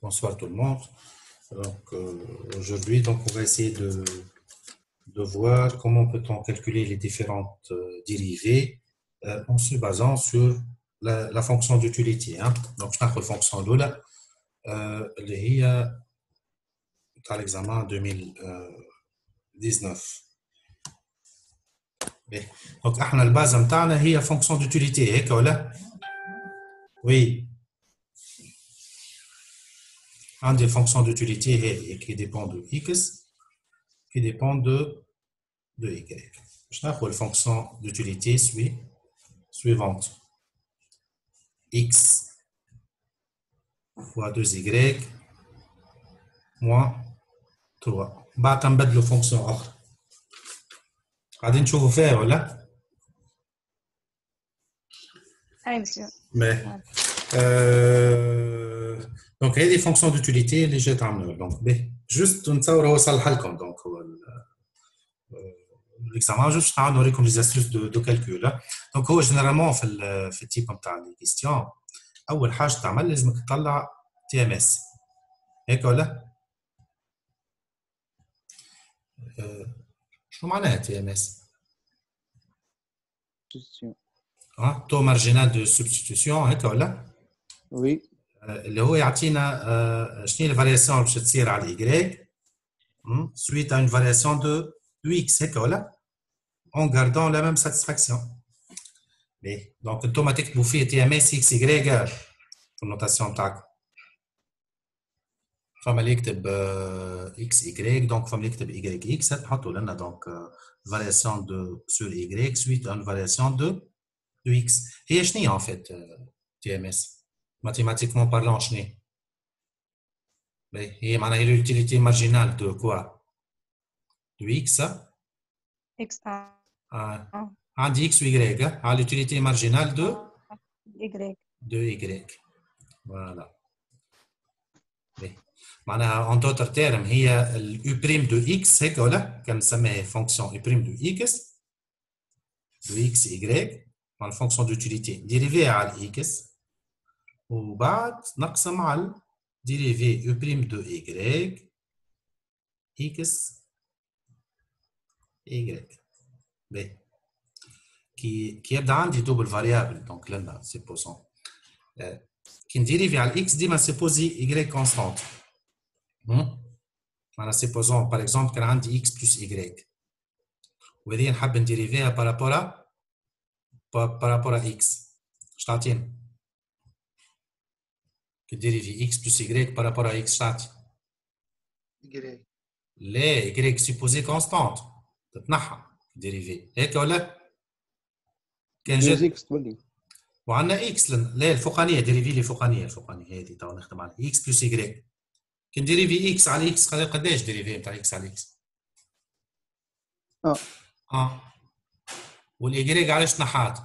bonsoir tout le monde. Aujourd'hui, on va essayer de voir comment peut-on calculer les différentes dérivées en se basant sur la fonction d'utilité. Donc, je la fonction d'Oula, اللي هي بتاع l'examen 2019. Donc, احنا البازه نتاعنا هي fonction d'utilité هيك ولا؟ Oui. Un des fonctions d'utilité qui dépend de x, qui dépend de y. Je n'ai la fonction d'utilité suivante. X fois 2y moins 3. بعد نبدلوا fonction أخرى. قاعدين نشوفوا فيها ولا؟ أي مسيو. Donc, il y a des fonctions d'utilité اللي جات عملوا. Donc, juste نتصور هو صلح لكم. Donc, l'examen juste نوريكم les astuces de calcul. Donc, هو généralement في التيب نتاع les questions أول حاجة تعمل لازمك تطلع TMS. هيك ولا؟ شو معناها TMS؟ taux marginal de substitution هيك ولا؟ Oui. اللي هو يعطينا شنو الفارياسيون باش تصير على الاي suite à une variation de x هيك ولا en gardant la même satisfaction. Donc انتم تكتبوا فيه تي ام اس اكس y في النوتاسيون تاعكم. فما اللي يكتب اكس y دونك فما اللي يكتب y x تحطوا لنا دونك variation de sur y suite à une variation de x. هي شنو en fait تي ام اس mathématiquement parlant شنو هي معناها l'utilité marginale de quoi de x X عندي x و y على l'utilité marginale de y voilà معناها en d'autres termes هي u' de x هيك ولا كنسميها fonction u' de x de x y مع الفونكسيون d'utilité dérivée على x وبعد نقسم على dérivé u' de y x y qui يبدا عندي double variable donc لنا supposons كي نديريفي على x ديما سيبوزي y constante. معناها supposons par exemple كان عندي x plus y وهذه نحب نديريفيها par rapport à x اش تعطينا؟ كي ديريفي x plus y par rapport à x تعطي؟ y. لا y supposé constante تتنحى ديريفي هيك ولا؟ كان جات x تولي وعندنا x لا الفوقانيه ديريفي لي الفوقانيه هذه تو نخدم على x plus y كي نديريفي x على x قداش ديريفي نتاع x على x؟ والاي علاش نحات؟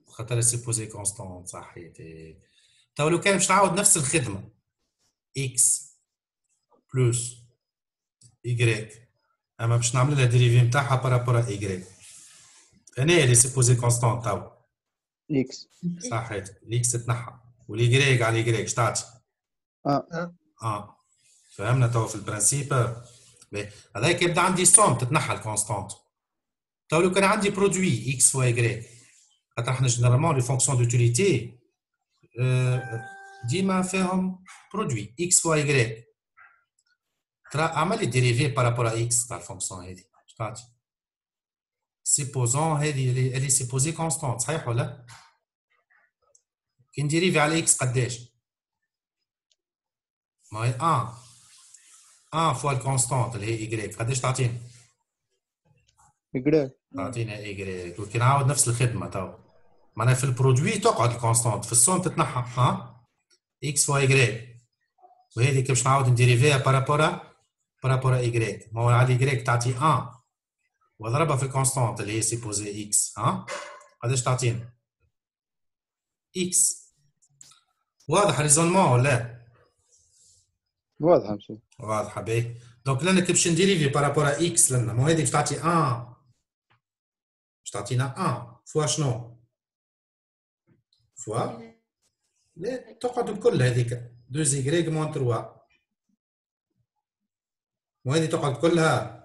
خاطر سيبوزي كونستون صحيتي. تو لو كان باش نعاود نفس الخدمه x بلس y اما باش نعمل لها ديريفي نتاعها بارابور y هنا اللي سيبوزي كونستون تو x صحيت الاكس تتنحى والاي على الاي اش تعطي؟ فهمنا تو في البرانسيب. هذاك يبدا عندي سوم تتنحى الكونستانت. تو لو كان عندي برودوي اكس و y خاطر احنا جينيرالمون لي فونكسيون دوتيليتي ديما فيهم برودوي اكس و y ترى عمل لي ديريفي بارابور ا اكس تاع الفونكسيون هذه اش تعطي؟ سيبوزون هذه اللي سيبوزي كونستانت صحيح ولا؟ كي نديريفي على اكس قداش؟ ما هي 1 فوا الكونستانت اللي هي y قداش تعطينا؟ y تعطينا y وكي نعاود نفس الخدمه تو معناها في البرودوي تقعد الكونستانت في السوم تتنحى x فوا y وهذه كي باش نعاود نديريفيها بارابور y ما هو على y تعطي 1 واضربها في الكونستانت اللي هي سيبوزي x قداش تعطينا؟ x واضح الريزونمون ولا؟ واضحه ماشي واضحه باهي. دونك لنا كي باش نديريفي بارابور اكس لنا مو هذه باش تعطي 1 باش تعطينا 1 فوا شنو؟ فوا لا تقعد بكل هذيك 2 زيغريك موان 3 وهذه تقعد كلها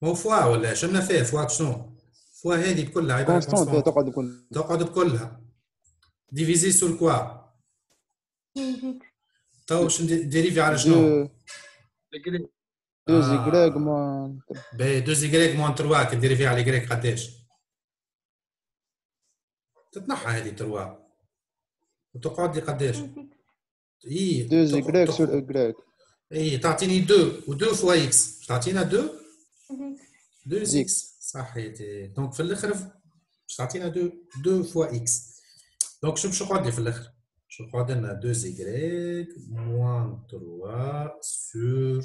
مو فوا ولا شمنا فيها فوا شنو؟ فوا هذه بكلها عباره كونستانت كونستانت تقعد بكل تقعد بكلها ديفيزي سور كوا تو باش نديريفي على شنو؟ 2 آه. زيغريك موان باهي 2 زيغريك موان 3 كي نديريفي على الجريك قداش؟ تتنحى هذه 3 وتقعد لي قداش؟ اي 2 زيغريك سور إكغيك اي تعطيني 2 و2 فوا اكس باش تعطينا 2 2 زيك. اكس صحيتي دونك في الاخر باش تعطينا 2 فوا اكس دونك شو باش يقعد لي في الاخر؟ باش يقعد لنا 2 زيغريك موان 3 سور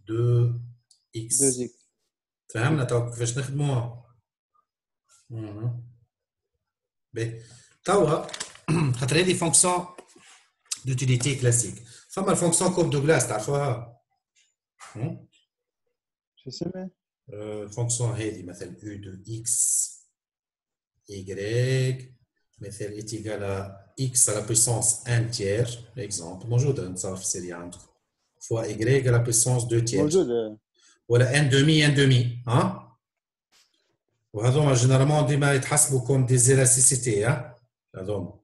2 اكس 2 زيك. فهمنا تو كيفاش نخدموها؟ باهي توا خاطر هذه فونكسيون دوتيليتي كلاسيك فما الفونكسيون كوب دو كلاس تعرفوها؟ شو اسمها؟ الفونكسيون هذه مثلا u de x y مثلا est égal à x à la puissance 1 tiers exemple موجودة نتصرف في السيريا عندكم fois y à la puissance 2 tiers موجودة. ولا n demi n demi ها وهذوما جينيرالمون ديما يتحسبوا كوم دي زيلاستيسيتي ها هذوما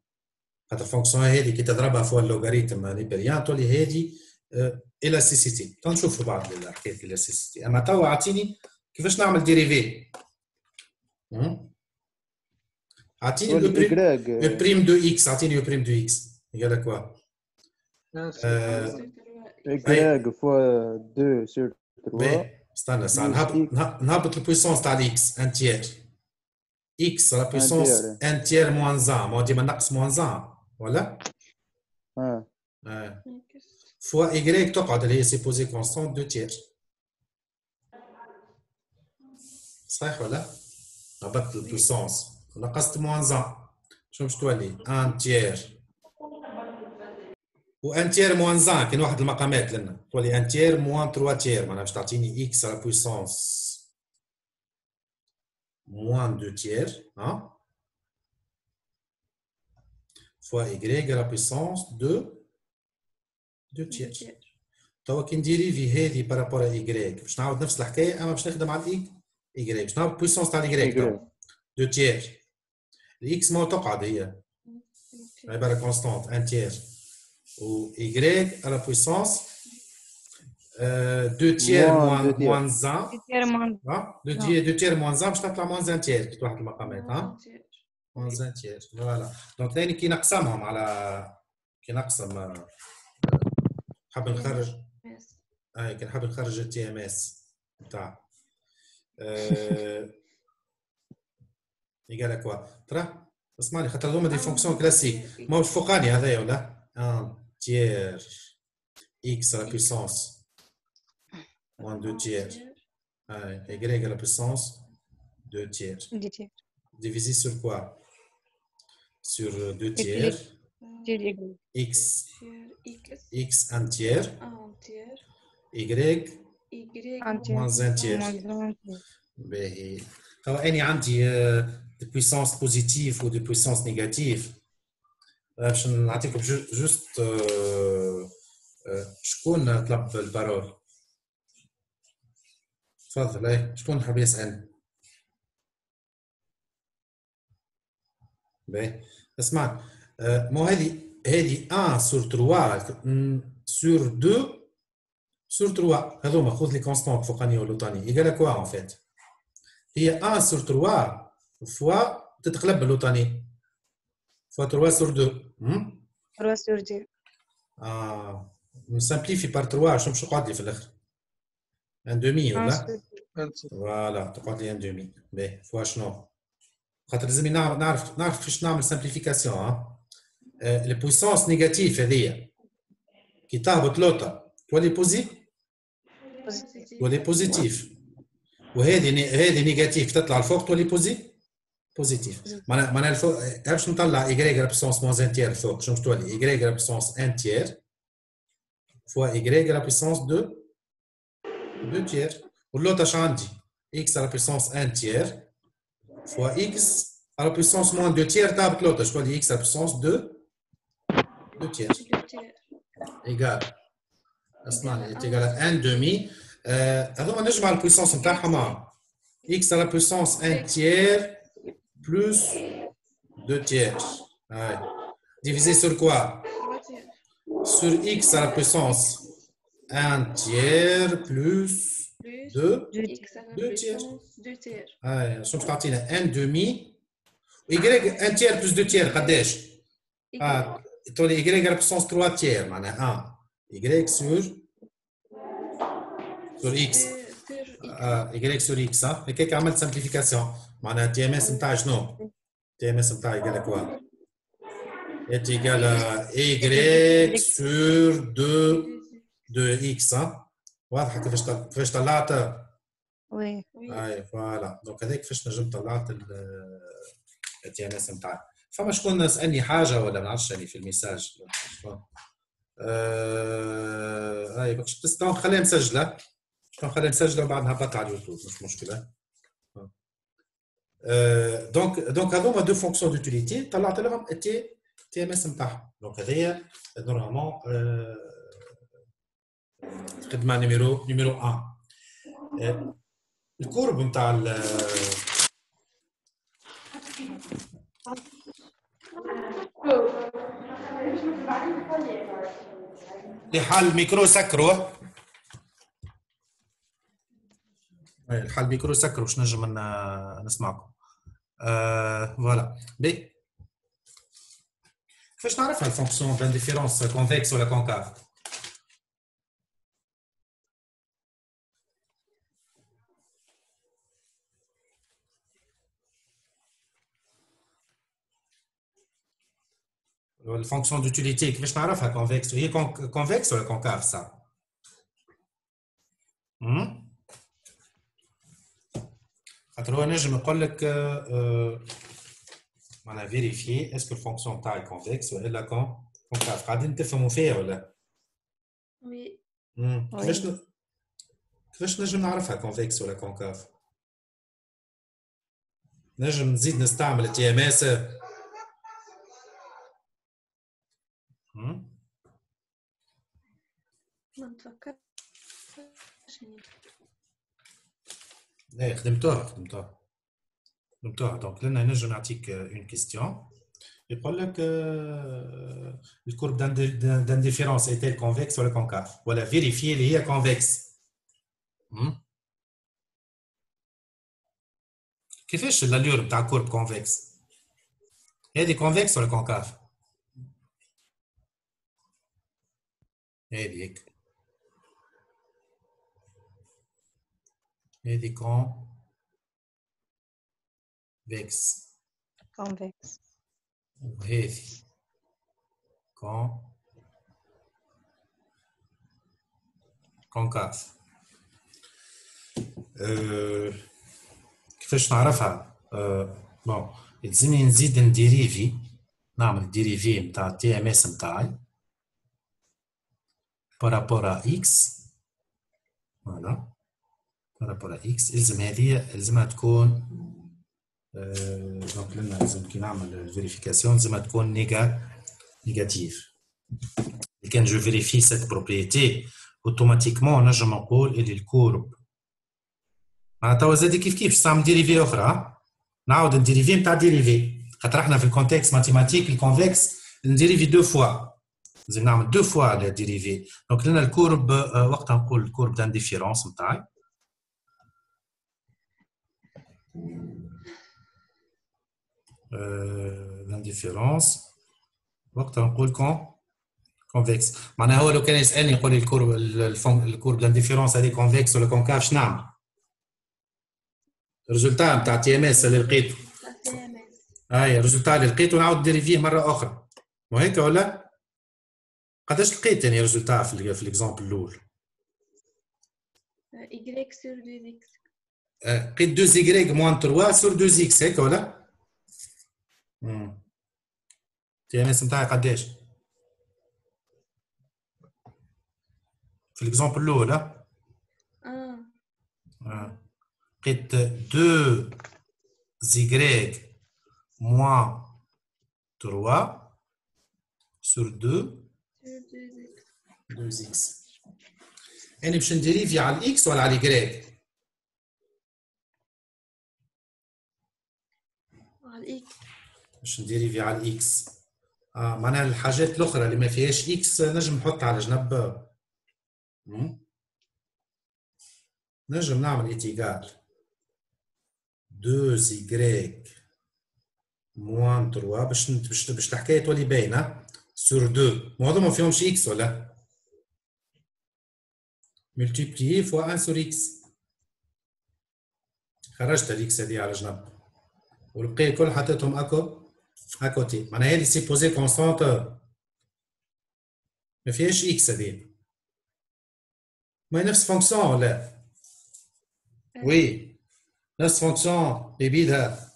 خاطر الفونكسيون هذه كي تضربها فوا اللوغاريتم نيبريان تولي هذه الاستيسيتي تنشوفوا بعض حكايه الاستيسيتي اما توا اعطيني كيفاش نعمل ديريفي اعطيني او بريم دو اكس اعطيني او بريم دو اكس يقول كوا إكغيك فوا 2 سور 3 استنى نهبط البويسونس تاع الاكس ان تيير اكس على بويسونس ان تيير موان زان ما ديما نقص موان زان ولا؟ فوا ايغريك تقعد اللي هي سيبوزي كونستانت 2 تيير صحيح ولا؟ هبطت البويسونس نقصت موان زان شنو باش تولي؟ ان تيير و ان تيير موان زان كاين واحد المقامات لنا تولي ان تيير موان 3 تيير معناها باش تعطيني اكس على بويسونس moins 2 tiers, hein, fois y à la puissance de 2 tiers. توا كي نديريفي هذه بارابور ا y باش نعاود نفس الحكايه اما باش نخدم على y باش نعاود البويسونس تاع y توا 2 tiers. الاكس ما تقعد هي عباره كونستانت 1 tiers و y à la puissance 2 tiers moins 1 2 tiers moins 1 باش تطلع moins 1 tiers كي واحد المقامات ها moins 1 tiers فوالا دونك ثاني كي نقسمهم على كي نقسم نحب نخرج كي نحب نخرج التي ام اس نتاع يقال كوا ترى اسمعني خاطر هذوما دي فونكسيون كلاسيك ماهوش فوقاني هذايا ولا 1 tiers x à la puissance moins 2 tiers. Y à la puissance 2 tiers. Divisé sur quoi? Sur 2 tiers. X 1 tiers. Y moins 1 tiers. Alors, il y a des puissances positives ou des puissances négatives. Je vais vous dire juste شكون طلب البارول. تفضل شكون حاب يسأل؟ باهي اسمع مو هذه 1 سور 3 سور 2 سور 3 هذوما خذ لي كونستانت فوقاني والوطاني يقال كوا ان فيت هي 1 سور 3 فوا تتقلب بالوطاني فوا 3 سور 2 3 سور 2 نسامبليفي بار 3 شنو باش يقعد لي في الاخر؟ ان دومي ولا؟ فوالا تقعد لي ان دومي باهي فوا شنو؟ خاطر لازمني نعرف كيفاش نعمل سامبليفيكاسيون ها لي بويسونس نيجاتيف هذيا كي تهبط لوطا تولي بوزيتيف وهذه نيجاتيف تطلع الفوق تولي بوزيتيف معناها الفوق باش نطلع ايغريك على بويسونس موان 1 تير الفوق شنو باش تولي ايغريك على بويسونس 1 تير فوا ايغريك على بويسونس 2 تير واللوطا اش عندي x à la puissance 1 tiers fois x à la puissance moins 2 tiers تاع بتلوطة شكون اللي x à puissance 2 tiers égal اصلا est égal à 1 demi هذوما نجمع البويسونس نتاعهم x à la puissance 1 tiers plus 2 tiers divisé sur quoi sur x à la puissance 1 tiers plus 2 tiers شنو باش تعطينا 1 demi y 1 tiers plus 2 tiers قداش تولي y à la puissance 3 tiers معناها y sur x y sur x هكاك عملت سامبليفيكاسيون معناها تي ام اس نتاع شنو؟ تي ام اس نتاع يقال لك واحد est égal à y sur 2x واضحه كيفاش طلعت؟ وي اي فوالا دونك هذاك كيفاش نجم طلعت التي ام اس نتاعي فما شكون سالني حاجه ولا ما نعرفش يعني في الميساج هاي باش تستنى خليها مسجله خليها مسجله وبعدها هبطها على اليوتيوب مش مشكله دونك هذوما دو فونكسيون دوتيليتي طلعت لهم تي ام اس نتاعهم دونك هذيا نورمالمون خدمه نيميرو 1 الكورب نتاع لحال الميكرو سكروا الحال الميكرو سكروا باش نجم نسمعكم فوالا بي كيفاش نعرفها الفونكسيون بانديفيرونس كونفكس ولا كونكاف الفونكسيون دوتيليتي كيفاش نعرفها كونفكس هي كونفكس ولا كونكاف صح خاطر هو نجم نقول لك معناها فيريفي اسكو الفونكسيون تاعي كونفكس ولا كونكاف قاعدين تفهموا فيها ولا وي كيفاش نجم نعرفها كونفكس ولا كونكاف نجم نزيد نستعمل التي ام اس ما نتفكرش ايه خدمتوها دونك لنا نجم نعطيك اون كيستيون يقول لك الكورب d'aindiférence est-elle convexe ولا كونكاف ولا فيريفي اللي هي كونفكس كيفاش اللور بتاع كورب كونفكس هذه كونفكس ولا كونكاف هذه هيك هذه كونفكس وهذه كونكاف كيفاش نعرفها بون يلزمني نزيد نديريفي نعمل ديريفي نتاع تي ام اس نتاعي بارابور ا اكس فوالا بارابور ا اكس يلزمها تكون دونك لنا لازم كي نعمل الفيريفيكاسيون لازمها تكون نيجاتيف كان جو فيريفي سيت بروبريتي اوتوماتيكمون نجم نقول اللي الكورب معناتها توا زاد كيف نستعمل ديريفي اخرى نعاود نديريفي نتاع ديريفي خاطر احنا في الكونتكست ماتيماتيك الكونفكس نديريفي دو فوا لازم نعمل دو فوا الديريفي دونك لنا الكورب وقتها نقول الكورب d'aindiférence نتاعي l'indifférence وقتها نقول كونفكس معناها هو لو كان يسالني يقول لي الكورب d'aindiférence هذه كونفكس ولا كونكاف شنو نعمل الريزولتا نتاع تي ام اس اللي لقيته هاي الريزولتا اللي لقيته نعاود ديريفيه مره اخرى مو هيك ولا قداش لقيت يعني ريزولتا في الاكزامبل الاول y sur 2x لقيت 2y moins 3 sur 2x هيك ولا تي ام اس نتاعي قداش في الاكزامبل الاول لقيت 2y moins 3 sur 2 sur 2x 2x. أنا باش نديريفي على الإكس ولا على الإيكغيك؟ على الإكس. باش نديريفي على الإكس. معناها الحاجات الأخرى اللي ما فيهاش إكس نجم نحط على جنب. نجم نعمل إيتيغال 2y moins 3 باش الحكاية تولي باينة sur 2. ما هذوما ما فيهمش إكس ولا؟ multiplier fois 1 sur x. خرجت الإكس هذه على جنب. والبقية الكل حطيتهم à côté. معناها هذه سيبوزي كونستانت ما فيهاش إكس هذه. ما هي نفس فونكسيون ولا؟ وي نفس فونكسيون اللي بيدها.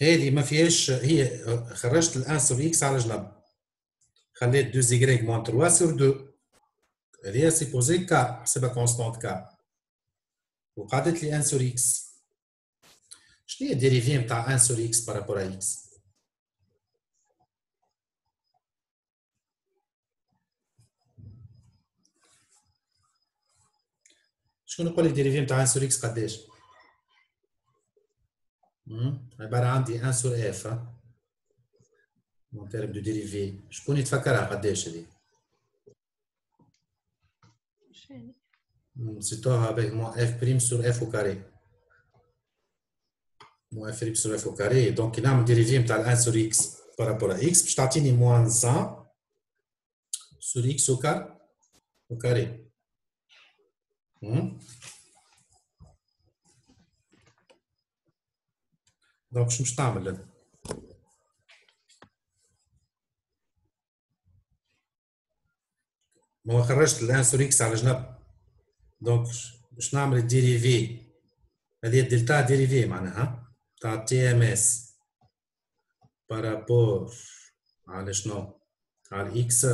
هذه ما فيهاش، هي خرجت الان سور اكس على جنب، خليت 2 زيغريك موان 3 سور 2. هذه سيبوزي كا، حسبها كونستانت كا، وقعدت لي 1 سور اكس. شنو هي الديريفي نتاع 1 سور اكس بارابور ا اكس؟ شكون يقول لي الديريفي نتاع 1 سور اكس قداش؟ عبارة عندي 1 سور اف اون تيرم دو ديريفي. شكون يتفكرها قداش هذه؟ شنو؟ نسيتوها باهي، موان اف بريم سور اف او كاري. موان اف بريم سور اف او كاري. دونك كي نعمل ديريفي نتاع 1 سور اكس بارابور ا اكس باش تعطيني موان 100 سور اكس او كاري. دونك شنو باش تعمل؟ ما خرجت الان سور اكس على جنب، دونك باش نعمل الديريفي. هذه الدلتا ديريفي معناها تاع تي ام اس بارابور على شنو؟ على الاكس.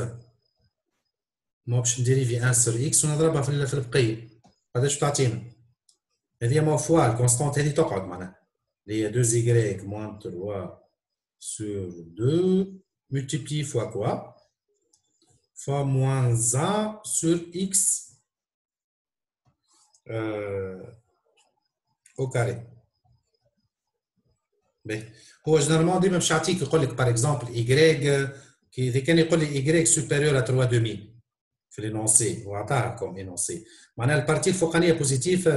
ما باش نديريفي 1 سور اكس ونضربها في البقيه. قداش تعطينا؟ هذه مو فوا الكونستانت هذه تقعد معناها اللي هي 2y moins 3 sur 2 multiplié fois quoi? Fois moins 1 sur x au carré. باهي هو جنرالمون ديما باش يعطيك يقول لك باغ اكزومبل y كي اذا كان يقول لي y supérieur à 3 demi في لينونسي وعطاها كوم انونسي معناها البارتي الفوقانيه بوزيتيف.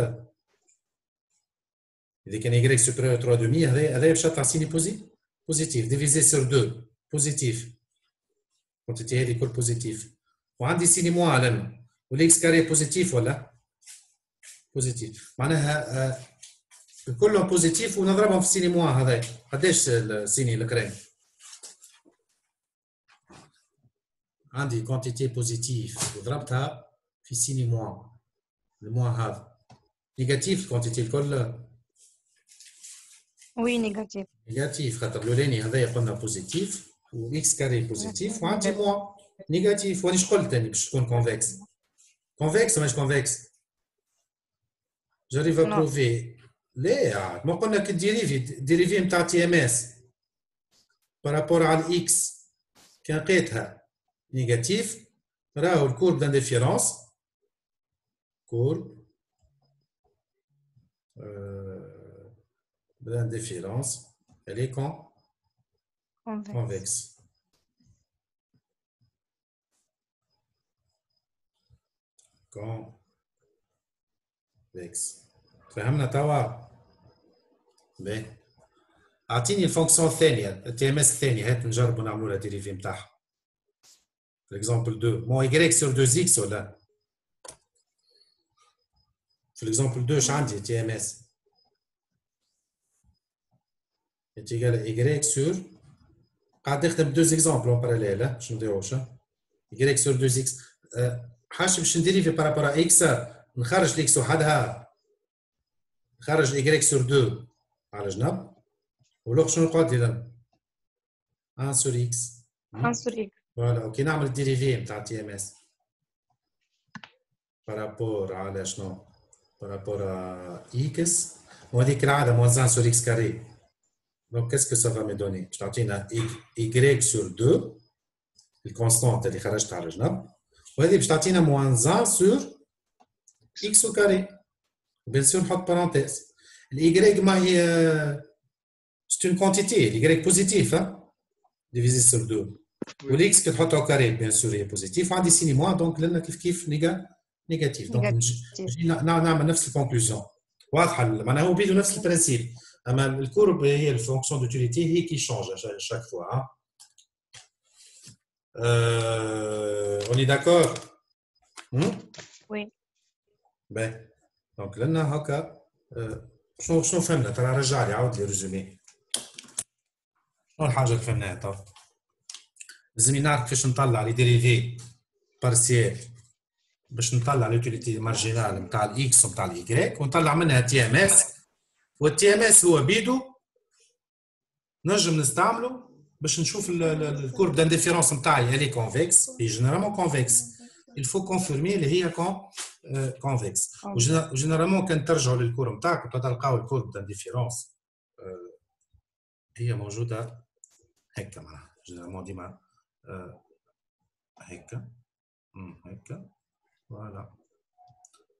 إذا كان y supérieur à 3 demi هذا باش تعطيني بوزيتيف ديفيزي سور 2 بوزيتيف. كونتيتي هذه كل بوزيتيف وعندي سيني موان على والاكس كاري بوزيتيف ولا بوزيتيف معناها كلهم بوزيتيف ونضربهم في سيني موان. هذا قداش السيني الكريم؟ عندي كونتيتي بوزيتيف وضربتها في سيني موان. الموان هذا نيجاتيف الكونتيتي الكل. وي نيجاتيف. نيجاتيف خاطر الاولاني هذايا قلنا بوزيتيف واكس كاري بوزيتيف وعندي موان نيجاتيف. وانيش قلت ثاني باش تكون كونفكس؟ كونفكس ماهيش كونفكس؟ جاريف ابروفي لا عاد ما قلنا كي ديريفي نتاع تي ام اس بارابور على الاكس كي لقيتها نيجاتيف راهو الكورب دانديفيرونس كورب d'indifférence, elle est convexe. Convexe. فهمنا توا؟ باهي. أعطيني الفونكسيون الثانية، التي ام اس الثانية، هات نجربوا نعملوا لها ديريفي نتاعها. l'exemple 2. مو y sur 2x ولا؟ في l'exemple 2 اش عندي تي ام اس؟ est égal à y sur قاعد نخدم deux exemples en parallèle باش ما نديروش y sur 2x. حاجه باش نديري بارابور ا x نخرج الاكس وحدها نخرج y sur 2 على جنب ولوغ شنو نقعد اذا 1 sur x 1 sur x. فوالا. اوكي نعمل الديريفي نتاع تي ام اس بارابور على شنو؟ بارابور ا x وهذيك العاده موزعه sur x carré. Donc qu'est-ce que ça va me donner؟ باش تعطينا y sur 2 الكونستانت اللي خرجت على الجنب، وهذه باش تعطينا moins 1 sur x au carré. Bien sûr نحط parenthèse. الy ما هي c'est une quantité, l'y positif hein divisé sur 2. والx كي تحطها au carré bien sûr هي positif، وعندي سيني موان دونك لنا كيف نيجاتيف. دونك نجي نعمل نفس الكونكلوزيون. واضحه معناها هو بيدو نفس البرانسيب، اما الكورب هي الفونكسيون دوتيليتي هي كي شونج chaque fois hein. On est d'accord? Oui. Ben, donc لنا هكا شنو فهمنا؟ ترى رجع لي عاود لي ريزومي. شنو الحاجه اللي فهمناها تو؟ لازم نعرف كيفاش نطلع لي ديريفي بارسيال باش نطلع لوتيليتي مارجينال نتاع الاكس ونتاع الايكغيك، ونطلع منها تي ام اس، والتي ام اس هو بيدو نجم نستعمله باش نشوف الكورب d'aindiférence نتاعي elle est convexe et généralement convexe. Il faut confirmer اللي هي convexe. وجينيرالمون كان ترجعوا للكورب نتاعكم تلقاو الكورب d'aindiférence هي موجوده هكا معناها جينيرالمون ديما هكا فوالا.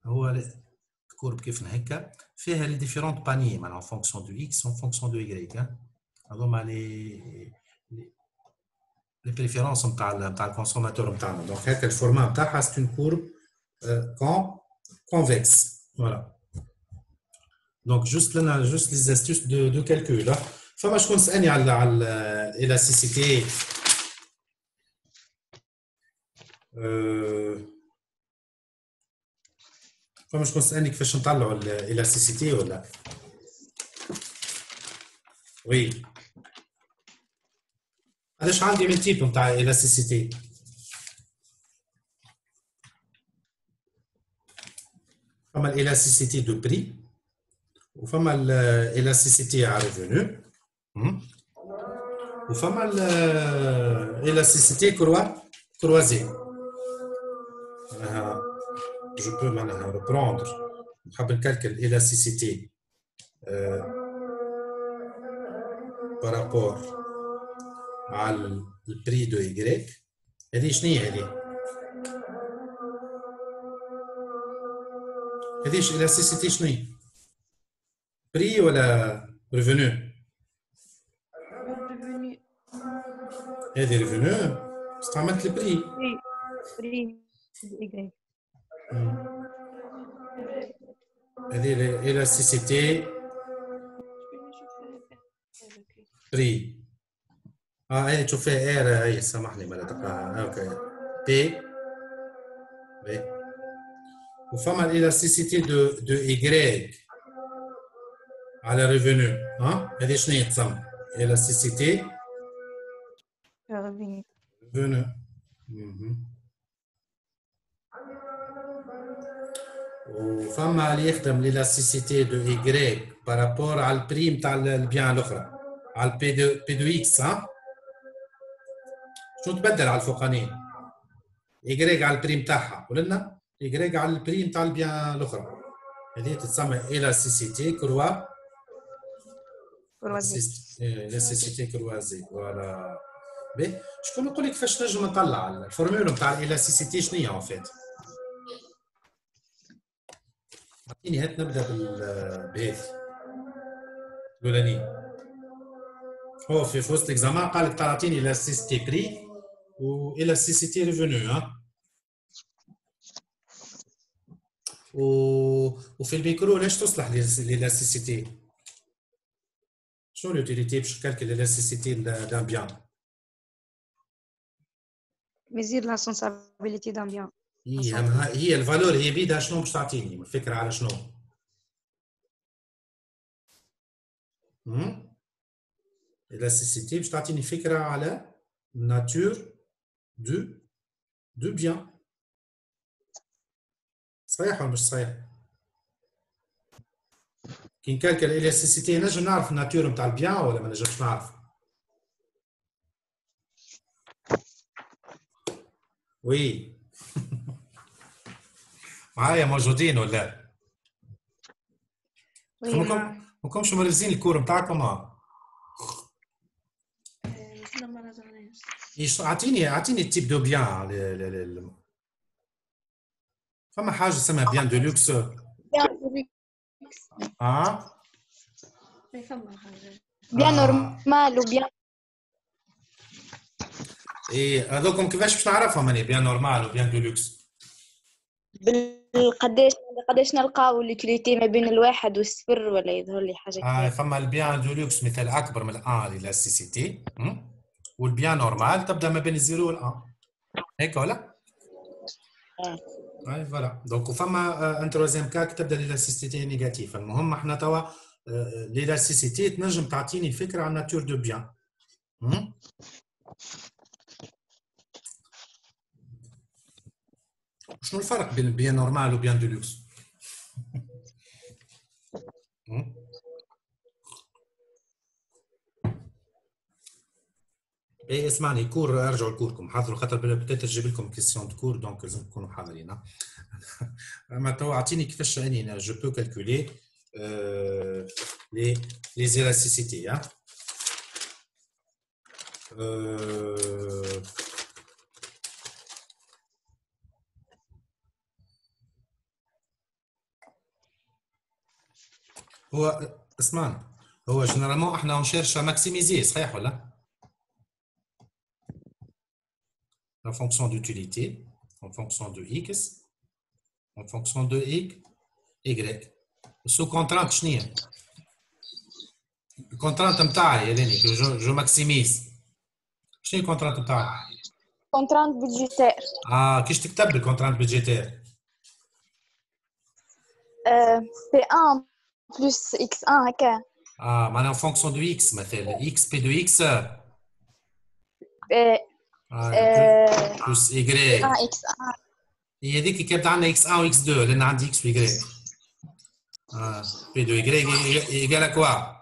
هو الكورب كيف هكا فيها لي ديفيرونت باني معناها en fonction de x en fonction de y. هذوما les préférences نتاع الكونسوماتور نتاعنا. دونك هكا الفورما نتاعها c'est une courbe convexe. Voilà. Donc juste les astuces de calcul. فما شكون سألني على l'élasticité. فما شكون سألني كيفاش نطلعوا l'élasticité ولا؟ وي. علاش عندي من تيب نتاع l'élasticité؟ فما l'élasticité de prix وفما l'élasticité à revenu وفما l'élasticité croisée. Je peux maintenant reprendre. نحب نكالكل l'élasticité par rapport على البري دو y. هذه شنو هي هذه؟ هذه l'élasticité شنو هي؟ بري ولا ريفونو؟ هذه ريفونو استعملت البري. بري Y. هذه l'élasticité بري. هذه تشوف فيها ار هي سامحني ما تقراها. اوكي بي بي. وفما l'élasticité de y على ريفونو. هذه شنو هي تسمى؟ l'élasticité ريفونو. وفما اللي يخدم l'élasticité de y بارابور على البري نتاع البيان الاخرى على البي دو اكس. شنو تبدل على الفوقانيين؟ y على البري نتاعها ولنا y على البري نتاع البيان الاخرى. هذه تتسمى l'élasticité l'élasticité croisée. فوالا. باهي شكون يقول لي كيفاش نجم نطلع الفورمول نتاع l'élasticité شنو هي en fait؟ عطيني هات نبدا بهذه الاولاني. هو في وسط الاكزامان قال لك تعطيني l'élasticité بري و l'élasticité ريفونو. وفي الميكرو ليش تصلح l'élasticité؟ شنو l'utilité باش نكالكل l'élasticité d'un bien؟ Mesure la sensibilité d'un bien. هي الفالور هي بيدها شنو باش تعطيني؟ الفكره على شنو؟ l'élasticité باش تعطيني فكره على nature du bien. صحيح ولا مش صحيح؟ كي نكالكل l'élasticité نجم نعرف الناتور نتاع البيان ولا ما نجمش نعرف؟ وي معايا موجودين ولا؟ وي ماكم شو مركزين الكور نتاعكم لا ما راجعناش. ايش اعطيني التيب دو بيان فما حاجه اسمها بيان دو لوكس ما فما حاجة. بيان نورمال وبيان ايه هذوكم كيفاش باش نعرفهم انا بيان نورمال وبيان دو لوكس قداش نلقاو اليوتيليتي ما بين الواحد والصفر ولا يظهر لي حاجه كذا. فما البيان دو لوكس مثال اكبر من الان الى سي سي تي والبيان نورمال تبدا ما بين الزيرو والان هيك ولا؟ اي فوالا دونك فما ان تروزيام كاك تبدا ليلاستيسيتي نيجاتيف. المهم احنا توا ليلاستيسيتي تنجم تعطيني فكره عن ناتور دو بيان. شنو الفرق بين البيان نورمال وبيان دو لوكس؟ ايه اسمعني كور ارجعوا لكوركم حاضروا خاطر بدات تجيب لكم كيسيون دو كور دونك لازم تكونوا حاضرين. اما تو اعطيني كيفاش اني جو بو كالكولي لي زيلاستيسيتي هو اسمعني هو جينيرالمون احنا نشيرش ماكسيميزي صحيح ولا؟ en fonction d'utilité, en fonction de x, en fonction de y. Sous contrainte شنو هي؟ الكونترانت نتاعي يا ليني جو ماكسيميز. شنو هي الكونترانت نتاعي؟ كونترانت بودجيتير. كيش تكتب الكونترانت بودجيتير؟ بي 1 بلس اكس 1 هكا. معناها en fonction de x مثلا x p de x plus y. اكس هي هذيك كانت عندنا x1 و x2 لان عندي x و y. p de y égale à quoi؟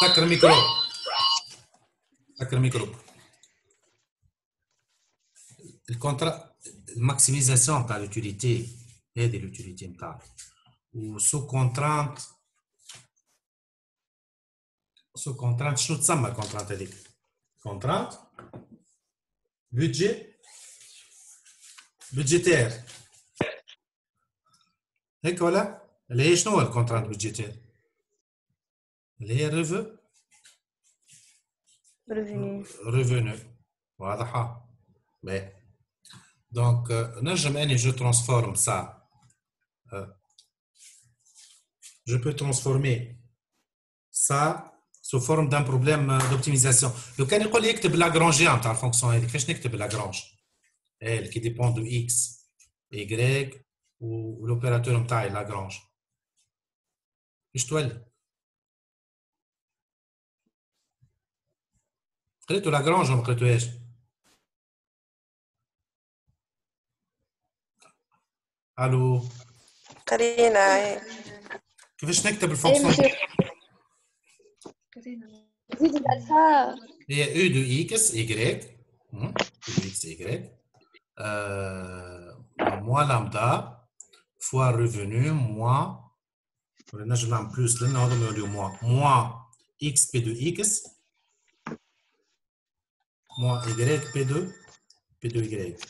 سكر الميكرو سكر الميكرو. الكونترا الماكسيميزاسيون تاع لوتيليتي هذه لوتيليتي نتاعي و سو كونترانت شنو تسمى كونترانت هذيك؟ كونترانت بودجيتير هيك ولا؟ اللي هي شنو هو الكونترانت بودجيتير؟ اللي هي ريفوني واضحة؟ باهي دونك نجم اني جو ترانسفورم سا je peux transformer ça sous forme d'un problème d'optimisation. لو كان يقول لي يكتب لاغرانجيان تاع الفونكسيون هذيك كيفاش نكتب لاغرانج؟ اللي كي ديبون دو اكس y ولوبيراتور نتاعي لاغرانج ايش تولي؟ قريتو لاغرانج ولا ما قريتوهاش؟ الو قرينا كيفاش نكتب الفونكسيون؟ زيد الالفا هي او دو اكس y x y moins lambda fois revenu moins نجم نعمل بلوس لان هذا يوليو moins x p de x moins y p de y.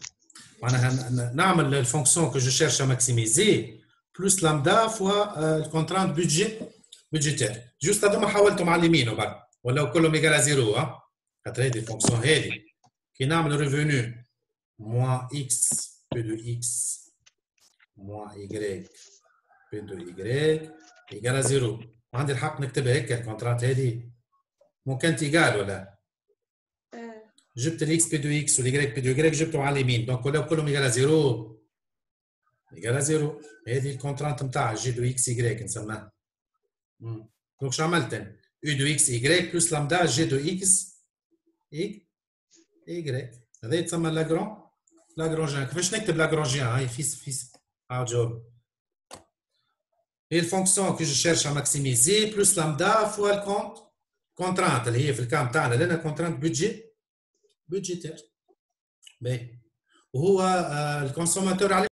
معناها نعمل الفونكسيون que je cherche à maximiser plus lambda fois le contrainte budgétaire. جوست هذوما حولتهم على اليمين وبعد ولاو كلهم ايكال زيرو خاطر هذه الفونكسيون هذه كي نعمل ريفوني moins x p de x moins y p de y ايكال زيرو. عندي الحق نكتبها هيك الكونترات هذه مو كانت ايكال ولا؟ جبت الاكس بي دو اكس والاي بي دو واي جبتهم على اليمين دونك ولاو كلهم ايكال زيرو ايكال زيرو. هذه الكونترانت نتاع جي دو اكس y نسماها. دونك شو عملت انا؟ او دو اكس y بلس لامدا جي دو اكس y هذا يتسمى لاغرانجيان. كيفاش نكتب لاغرانجيان؟ هاي فيس عاود جاوب. هي الفونكسيون كي جو شيرش ا ماكسيميزي بلس لامدا فوا الكونت كونترانت اللي هي في الكام تاعنا لنا كونترانت بودجيتير. باهي وهو الكونسوماتور عليه